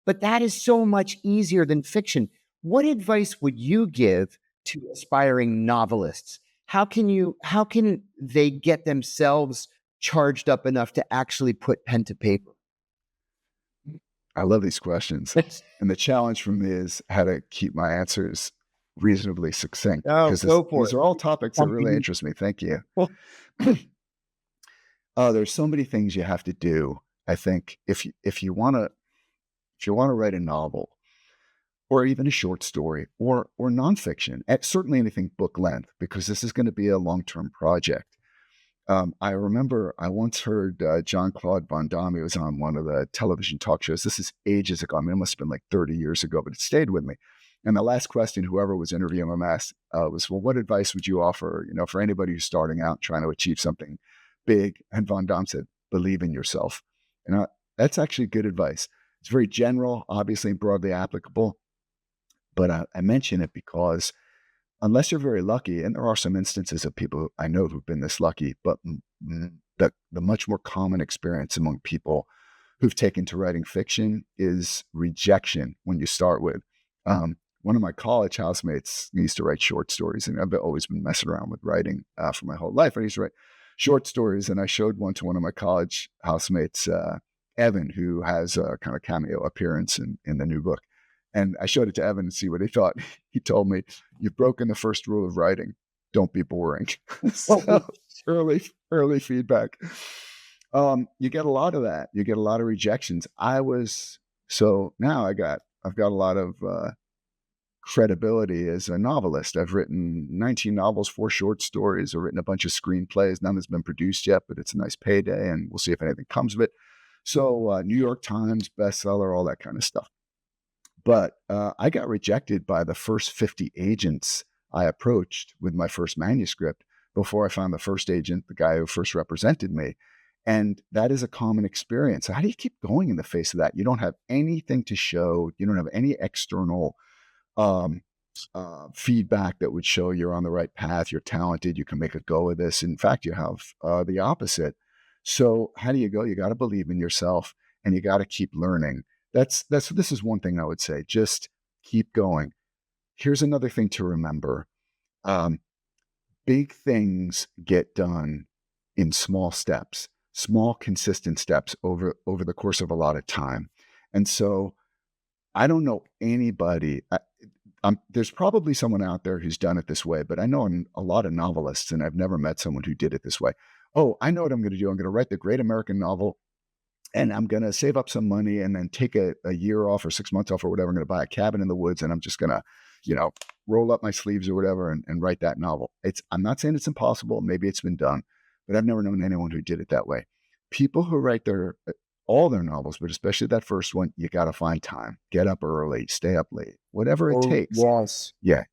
But that is so much easier than fiction. What advice would you give to aspiring novelists? How can they get themselves charged up enough to actually put pen to paper? I love these questions. And the challenge for me is how to keep my answers reasonably succinct, Oh, because go for these it. are all topics that really Something- interest me. Thank you. There's so many things you have to do. I think if you want to write a novel, or even a short story, or nonfiction, certainly anything book length, because this is going to be a long-term project. I remember I once heard Jean-Claude Van Damme. He was on one of the television talk shows. This is ages ago. I mean, it must have been like 30 years ago, but it stayed with me. And the last question whoever was interviewing him asked was, well, what advice would you offer, for anybody who's starting out trying to achieve something big? And Van Damme said, believe in yourself. And that's actually good advice. It's very general, obviously broadly applicable, but I mention it because unless you're very lucky, and there are some instances of people I know who've been this lucky, but the much more common experience among people who've taken to writing fiction is rejection when you start with. One of my college housemates used to write short stories, and I've always been messing around with writing for my whole life. I used to write short stories, and I showed one to one of my college housemates, Evan, who has a kind of cameo appearance in the new book. And I showed it to Evan to see what he thought. He told me, you've broken the first rule of writing. Don't be boring. So early feedback. You get a lot of that. You get a lot of rejections. So now I've got a lot of credibility as a novelist. I've written 19 novels, 4 short stories. I've written a bunch of screenplays. None has been produced yet, but it's a nice payday, and we'll see if anything comes of it. So New York Times bestseller, all that kind of stuff. But I got rejected by the first 50 agents I approached with my first manuscript before I found the first agent, the guy who first represented me. And that is a common experience. So how do you keep going in the face of that? You don't have anything to show. You don't have any external feedback that would show you're on the right path. You're talented. You can make a go of this. In fact, you have the opposite. So how do you go? You got to believe in yourself, and you got to keep learning. This is one thing I would say. Just keep going. Here's another thing to remember. Big things get done in small steps, small consistent steps over the course of a lot of time. And so I don't know anybody. There's probably someone out there who's done it this way, but I know a lot of novelists, and I've never met someone who did it this way. Oh, I know what I'm going to do. I'm going to write the great American novel, and I'm going to save up some money and then take a year off or 6 months off or whatever. I'm going to buy a cabin in the woods, and I'm just going to, roll up my sleeves or whatever and write that novel. I'm not saying it's impossible. Maybe it's been done, but I've never known anyone who did it that way. People who write all their novels, but especially that first one, you got to find time. Get up early, stay up late, whatever it takes. Yes. Yeah.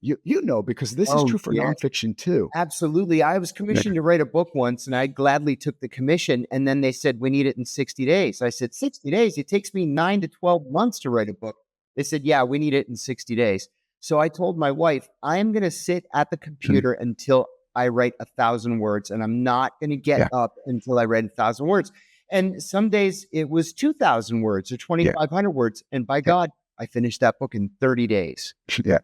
Because this is true for nonfiction too. Absolutely. I was commissioned to write a book once, and I gladly took the commission. And then they said, we need it in 60 days. I said, 60 days? It takes me 9 to 12 months to write a book. They said, yeah, we need it in 60 days. So I told my wife, I am going to sit at the computer until I write 1,000 words, and I'm not going to get up until I write 1,000 words. And some days it was 2,000 words or 2,500 words. And by God, I finished that book in 30 days. Yeah.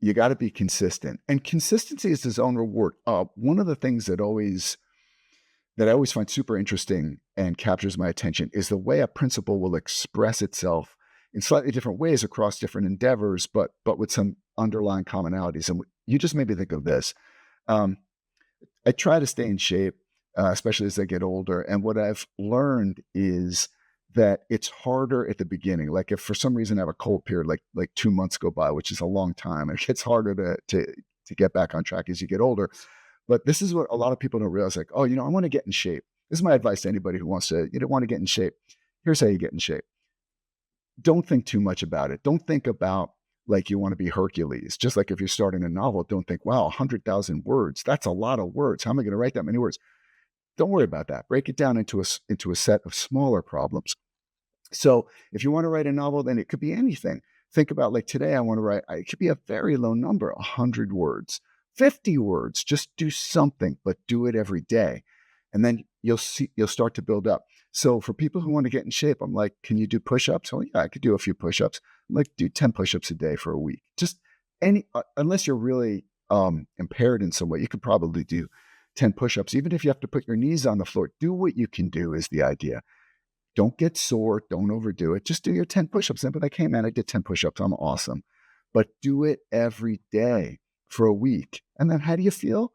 You got to be consistent, and consistency is its own reward. One of the things that I always find super interesting and captures my attention is the way a principle will express itself in slightly different ways across different endeavors, but with some underlying commonalities. And you just made me think of this. I try to stay in shape, especially as I get older. And what I've learned is that it's harder at the beginning. Like if for some reason I have a cold period, like 2 months go by, which is a long time, it gets harder to get back on track as you get older. But this is what a lot of people don't realize. Like, I want to get in shape. This is my advice to anybody who wants to, want to get in shape. Here's how you get in shape. Don't think too much about it. Don't think about like you want to be Hercules. Just like if you're starting a novel, don't think, wow, 100,000 words. That's a lot of words. How am I going to write that many words? Don't worry about that. Break it down into a set of smaller problems. So if you want to write a novel, then it could be anything. Think about like today, I want to write, it could be a very low number, 100 words, 50 words. Just do something, but do it every day. And then you'll start to build up. So for people who want to get in shape, I'm like, can you do push-ups? Oh yeah, I could do a few push-ups. I'm like, do 10 push-ups a day for a week. Just unless you're really impaired in some way, you could probably do 10 push-ups. Even if you have to put your knees on the floor, do what you can do is the idea. Don't get sore. Don't overdo it. Just do your 10 push-ups. And be like, hey, man, I did 10 push-ups. I'm awesome. But do it every day for a week. And then how do you feel?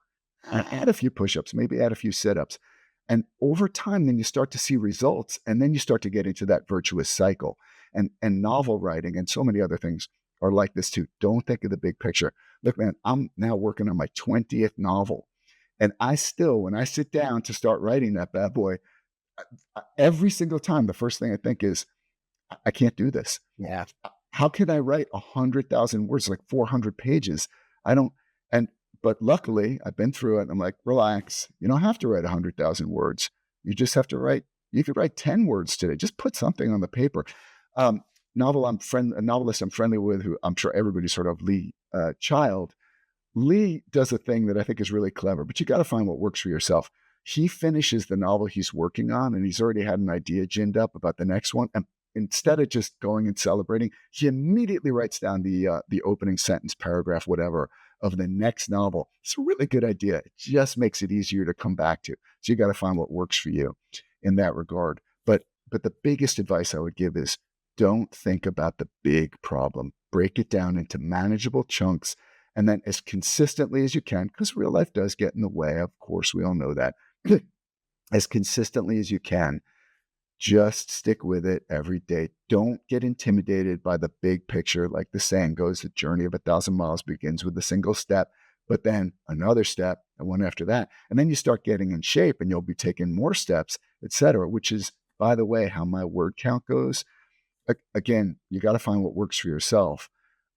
Add a few push-ups, maybe add a few sit-ups. And over time, then you start to see results. And then you start to get into that virtuous cycle. And novel writing and so many other things are like this too. Don't think of the big picture. Look, man, I'm now working on my 20th novel. And I still, when I sit down to start writing that bad boy, every single time, the first thing I think is, I can't do this. Yeah. How can I write 100,000 words, like 400 pages? I don't, but luckily I've been through it. And I'm like, relax. You don't have to write 100,000 words. You just have to write, you could write 10 words today. Just put something on the paper. A novelist I'm friendly with, who I'm sure everybody's heard of, Lee Child. Lee does a thing that I think is really clever, but you got to find what works for yourself. He finishes the novel he's working on, and he's already had an idea ginned up about the next one. And instead of just going and celebrating, he immediately writes down the opening sentence, paragraph, whatever, of the next novel. It's a really good idea. It just makes it easier to come back to. So you got to find what works for you in that regard. But the biggest advice I would give is, don't think about the big problem. Break it down into manageable chunks, and then as consistently as you can, because real life does get in the way. Of course, we all know that. As consistently as you can, just stick with it every day. Don't get intimidated by the big picture. Like the saying goes, the journey of 1,000 miles begins with a single step, but then another step and one after that. And then you start getting in shape and you'll be taking more steps, etc., which is, by the way, how my word count goes. Again, you got to find what works for yourself.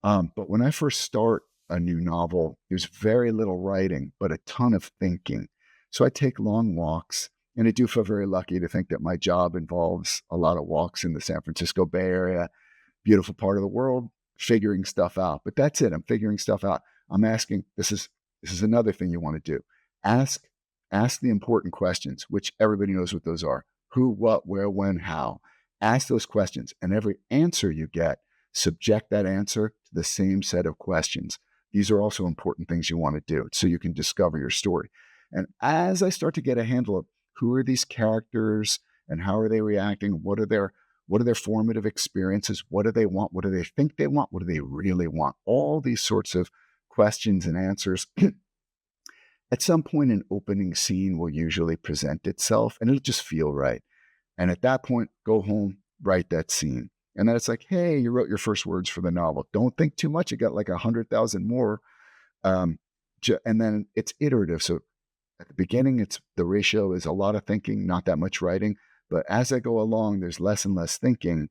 But when I first start a new novel, there's very little writing, but a ton of thinking. So I take long walks, and I do feel very lucky to think that my job involves a lot of walks in the San Francisco Bay Area, beautiful part of the world, figuring stuff out. But that's it. I'm figuring stuff out. I'm asking, this is another thing you want to do. Ask the important questions, which everybody knows what those are. Who, what, where, when, how. Ask those questions, and every answer you get, subject that answer to the same set of questions. These are also important things you want to do so you can discover your story. And as I start to get a handle of who are these characters and how are they reacting, what are their formative experiences, what do they want, what do they think they want, what do they really want, all these sorts of questions and answers. At some point, an opening scene will usually present itself, and it'll just feel right. And at that point, go home, write that scene. And then it's like, hey, you wrote your first words for the novel. Don't think too much. You got like 100,000 more. And then it's iterative. So at the beginning, the ratio is a lot of thinking, not that much writing. But as I go along, there's less and less thinking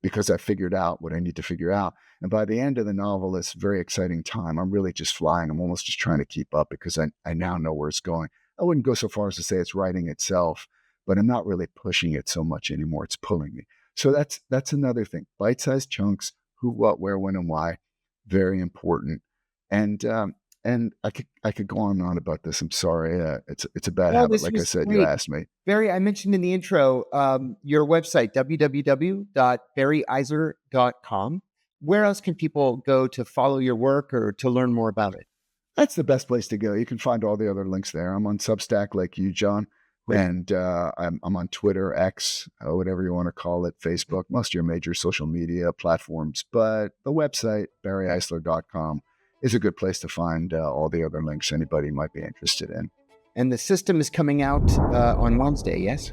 because I figured out what I need to figure out. And by the end of the novel, it's a very exciting time. I'm really just flying. I'm almost just trying to keep up because I now know where it's going. I wouldn't go so far as to say it's writing itself, but I'm not really pushing it so much anymore. It's pulling me. So that's another thing. Bite-sized chunks, who, what, where, when, and why, very important. And I could go on and on about this. I'm sorry. It's a bad habit. Like I said, great. You asked me. Barry, I mentioned in the intro, your website, www.barryeisler.com. Where else can people go to follow your work or to learn more about it? That's the best place to go. You can find all the other links there. I'm on Substack like you, John. Great. And I'm on Twitter, X, whatever you want to call it, Facebook, most of your major social media platforms. But the website, barryeisler.com, is a good place to find all the other links anybody might be interested in. And the system is coming out on Wednesday, yes?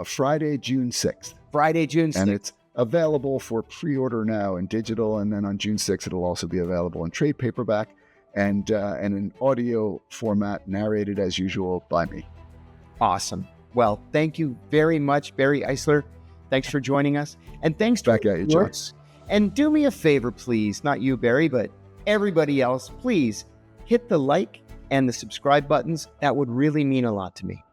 Friday, June 6th. Friday, June 6th. And it's available for pre-order now in digital. And then on June 6th, it'll also be available in trade paperback and in audio format, narrated as usual by me. Awesome. Well, thank you very much, Barry Eisler. Thanks for joining us. And thanks to back at you, John. And do me a favor, please, not you, Barry, but everybody else, please hit the like and the subscribe buttons. That would really mean a lot to me.